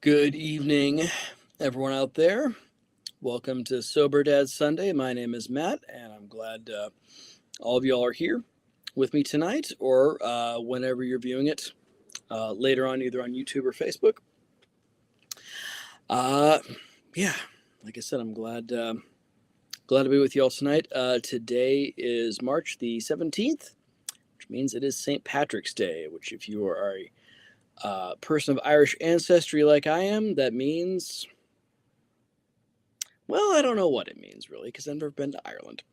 Good evening, everyone out there. Welcome to Sober Dad Sunday. My name is Matt, and I'm glad all of y'all are here with me tonight or whenever you're viewing it later on, either on YouTube or Facebook. Uh, yeah, like I said, I'm glad to be with you all tonight. Today is March the 17th, which means it is St. Patrick's Day, which, if you are a person of Irish ancestry like I am, that means, well, I don't know what it means really, because I've never been to Ireland.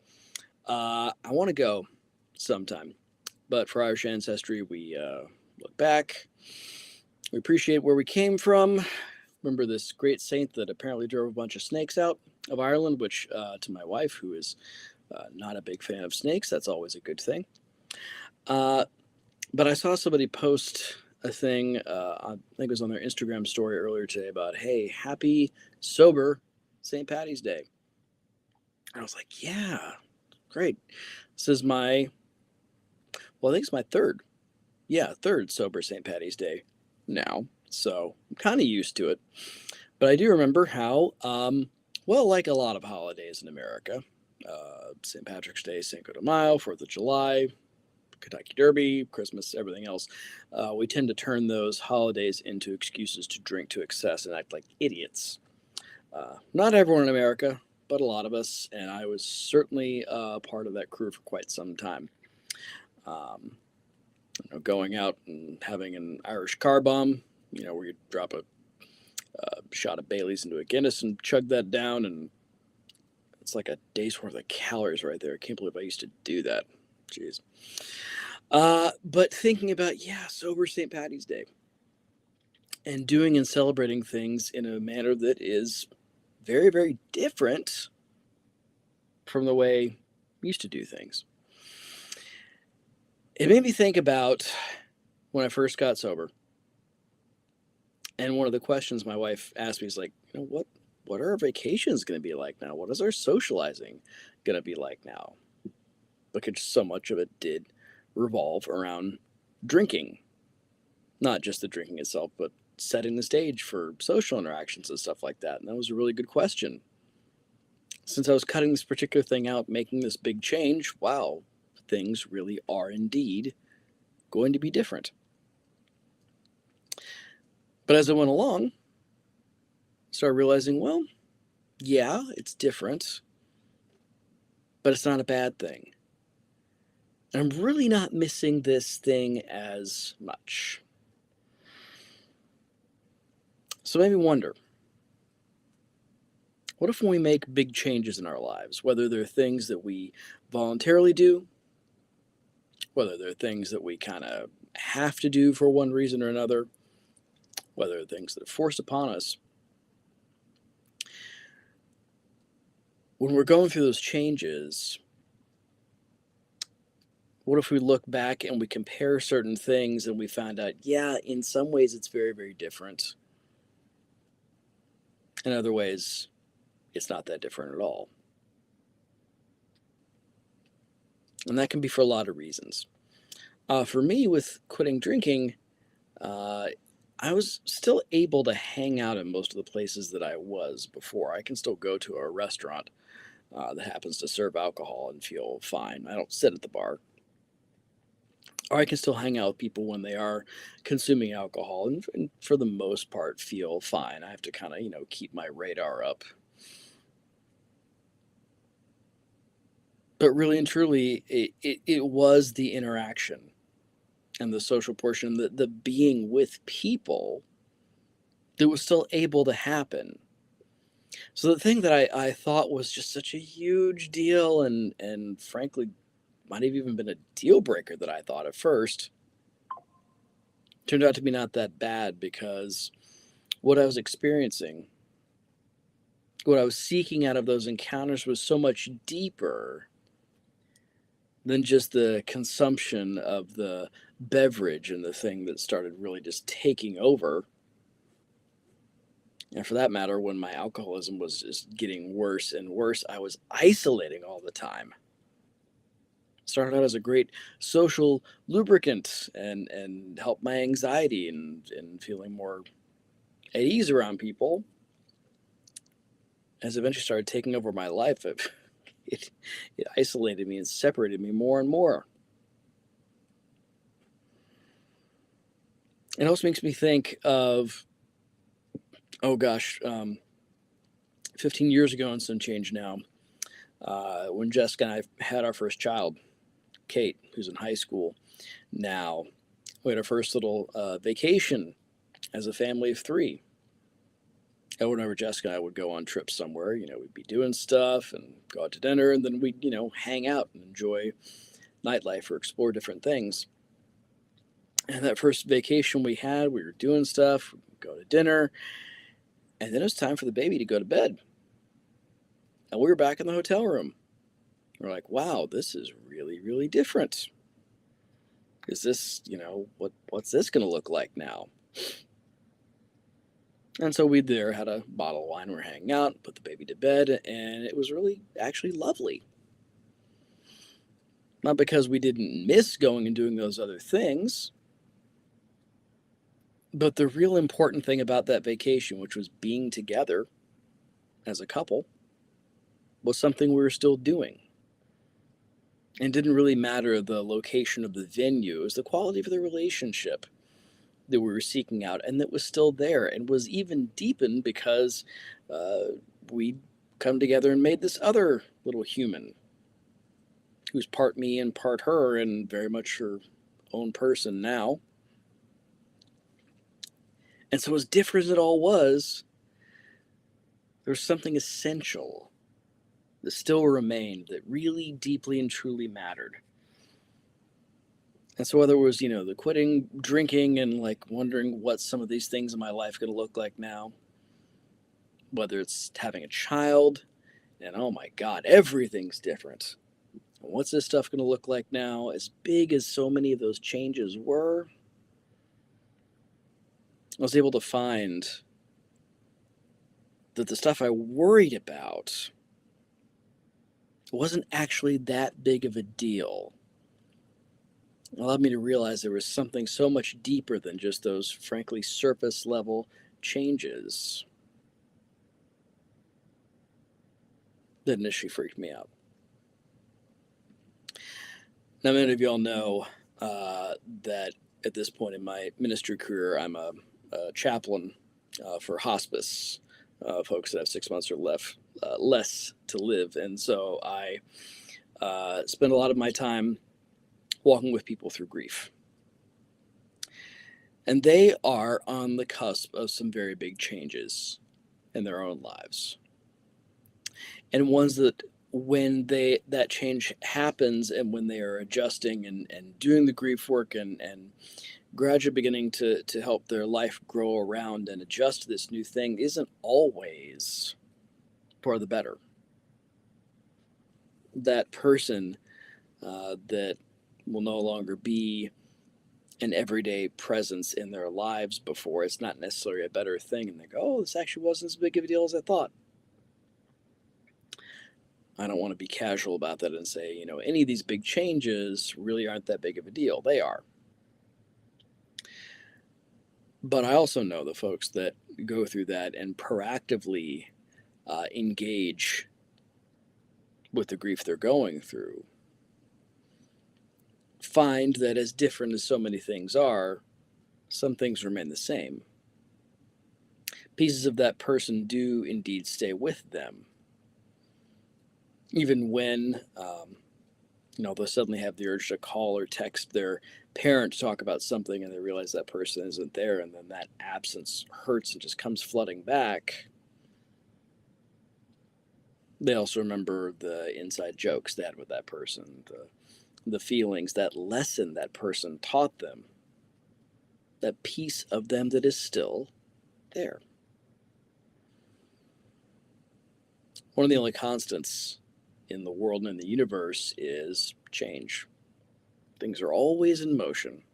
I want to go sometime, but for Irish ancestry, we look back. We appreciate where we came from. Remember this great saint that apparently drove a bunch of snakes out of Ireland, which to my wife, who is not a big fan of snakes, that's always a good thing. But I saw somebody post a thing, I think it was on their Instagram story earlier today, about, hey, happy sober St. Patty's Day. And I was like, yeah, great. This is I think it's my third sober St. Patty's Day now. So I'm kind of used to it. But I do remember how, like a lot of holidays in America, St. Patrick's Day, Cinco de Mayo, 4th of July, Kentucky Derby, Christmas, everything else, we tend to turn those holidays into excuses to drink to excess and act like idiots. Not everyone in America, but a lot of us, and I was certainly part of that crew for quite some time. Going out and having an Irish car bomb, where you drop a shot of Bailey's into a Guinness and chug that down, and it's like a day's worth of calories right there. I can't believe I used to do that. Jeez. But thinking about, sober St. Patty's Day and doing and celebrating things in a manner that is very, very different from the way we used to do things. It made me think about when I first got sober. And one of the questions my wife asked me is like, what are our vacations going to be like now? What is our socializing going to be like now? Because so much of it did revolve around drinking. Not just the drinking itself, but setting the stage for social interactions and stuff like that. And that was a really good question. Since I was cutting this particular thing out, making this big change, wow, things really are indeed going to be different. But as I went along, I started realizing, well, yeah, it's different, but it's not a bad thing. And I'm really not missing this thing as much. So it made me wonder, what if when we make big changes in our lives, whether they're things that we voluntarily do, whether they're things that we kind of have to do for one reason or another, whether they're things that are forced upon us, when we're going through those changes, what if we look back and we compare certain things and we find out, in some ways it's very, very different. In other ways, it's not that different at all. And that can be for a lot of reasons. For me, with quitting drinking, I was still able to hang out in most of the places that I was before. I can still go to a restaurant that happens to serve alcohol and feel fine. I don't sit at the bar. Or I can still hang out with people when they are consuming alcohol and for the most part feel fine. I have to kind of, keep my radar up. But really and truly, it was the interaction and the social portion, the being with people that was still able to happen. So the thing that I thought was just such a huge deal and frankly might have even been a deal breaker that I thought at first turned out to be not that bad, because what I was experiencing, what I was seeking out of those encounters was so much deeper than just the consumption of the beverage and the thing that started really just taking over. And for that matter, when my alcoholism was just getting worse and worse, I was isolating all the time. Started out as a great social lubricant and helped my anxiety and feeling more at ease around people has eventually started taking over my life. It, it isolated me and separated me more and more. It also makes me think of, oh gosh, 15 years ago and some change now, when Jessica and I had our first child, Kate, who's in high school now. We had our first little vacation as a family of three. And whenever Jessica and I would go on trips somewhere, we'd be doing stuff and go out to dinner, and then we'd, hang out and enjoy nightlife or explore different things. And that first vacation we had, we were doing stuff, we'd go to dinner, and then it was time for the baby to go to bed. And we were back in the hotel room. We're like, wow, this is really, really different. Is this, what's this going to look like now? And so we there had a bottle of wine, we're hanging out, put the baby to bed, and it was really actually lovely. Not because we didn't miss going and doing those other things, but the real important thing about that vacation, which was being together as a couple, was something we were still doing. And didn't really matter the location of the venue, it was the quality of the relationship that we were seeking out, and that was still there and was even deepened because we'd come together and made this other little human who's part me and part her and very much her own person now. And so as different as it all was, there was something essential that still remained that really deeply and truly mattered. And so whether it was, the quitting drinking and like wondering what some of these things in my life going to look like now, whether it's having a child and oh my God, everything's different. What's this stuff going to look like now? As big as so many of those changes were, I was able to find that the stuff I worried about wasn't actually that big of a deal. It allowed me to realize there was something so much deeper than just those, frankly, surface level changes that initially freaked me out. Now, many of y'all know that at this point in my ministry career, I'm a chaplain for hospice folks that have 6 months or less to live. And so I spend a lot of my time walking with people through grief. And they are on the cusp of some very big changes in their own lives. And ones that when that change happens and when they are adjusting and doing the grief work and gradually beginning to help their life grow around and adjust to this new thing isn't always for the better. That person that will no longer be an everyday presence in their lives before, it's not necessarily a better thing. And they go, oh, this actually wasn't as big of a deal as I thought. I don't want to be casual about that and say, any of these big changes really aren't that big of a deal. They are. But I also know the folks that go through that and proactively engage with the grief they're going through find that as different as so many things are, some things remain the same. Pieces of that person do indeed stay with them. Even when, they'll suddenly have the urge to call or text their parent to talk about something and they realize that person isn't there, and then that absence hurts and just comes flooding back. They also remember the inside jokes they had with that person, the feelings, that lesson that person taught them, that piece of them that is still there. One of the only constants in the world and in the universe is change. Things are always in motion.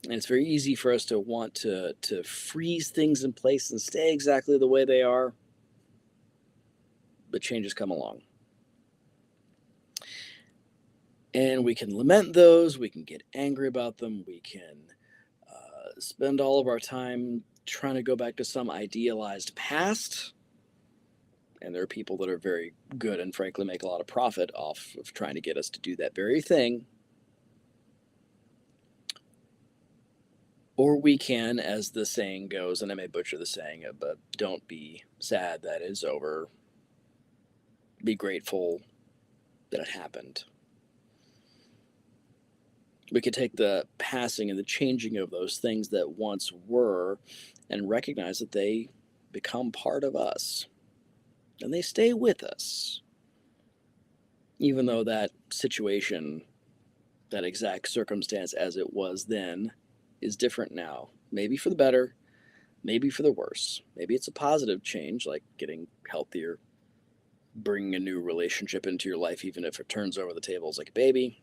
And it's very easy for us to want to freeze things in place and stay exactly the way they are. But changes come along. And we can lament those, we can get angry about them, we can spend all of our time trying to go back to some idealized past. And there are people that are very good and frankly make a lot of profit off of trying to get us to do that very thing. Or we can, as the saying goes, and I may butcher the saying, but don't be sad that it's over. Be grateful that it happened. We could take the passing and the changing of those things that once were and recognize that they become part of us and they stay with us. Even though that situation, that exact circumstance as it was then, is different now. Maybe for the better, maybe for the worse. Maybe it's a positive change, like getting healthier, bringing a new relationship into your life, even if it turns over the tables like a baby.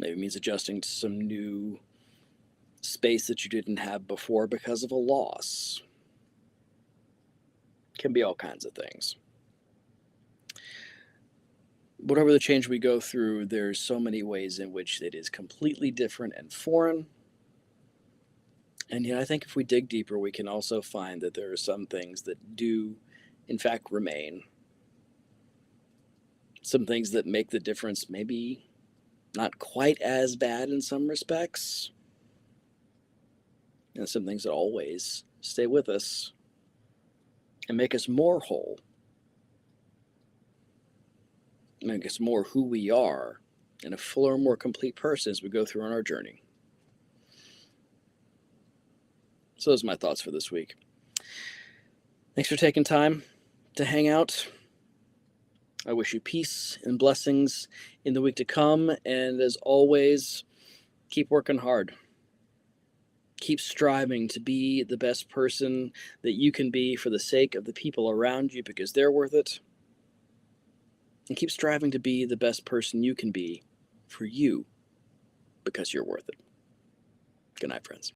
Maybe it means adjusting to some new space that you didn't have before because of a loss. It can be all kinds of things. Whatever the change we go through, there's so many ways in which it is completely different and foreign. And yet I think if we dig deeper, we can also find that there are some things that do, in fact, remain. Some things that make the difference maybe not quite as bad in some respects. And some things that always stay with us and make us more whole. Make us more who we are and a fuller, more complete person as we go through on our journey. So those are my thoughts for this week. Thanks for taking time to hang out. I wish you peace and blessings in the week to come. And as always, keep working hard. Keep striving to be the best person that you can be for the sake of the people around you because they're worth it. And keep striving to be the best person you can be for you because you're worth it. Good night, friends.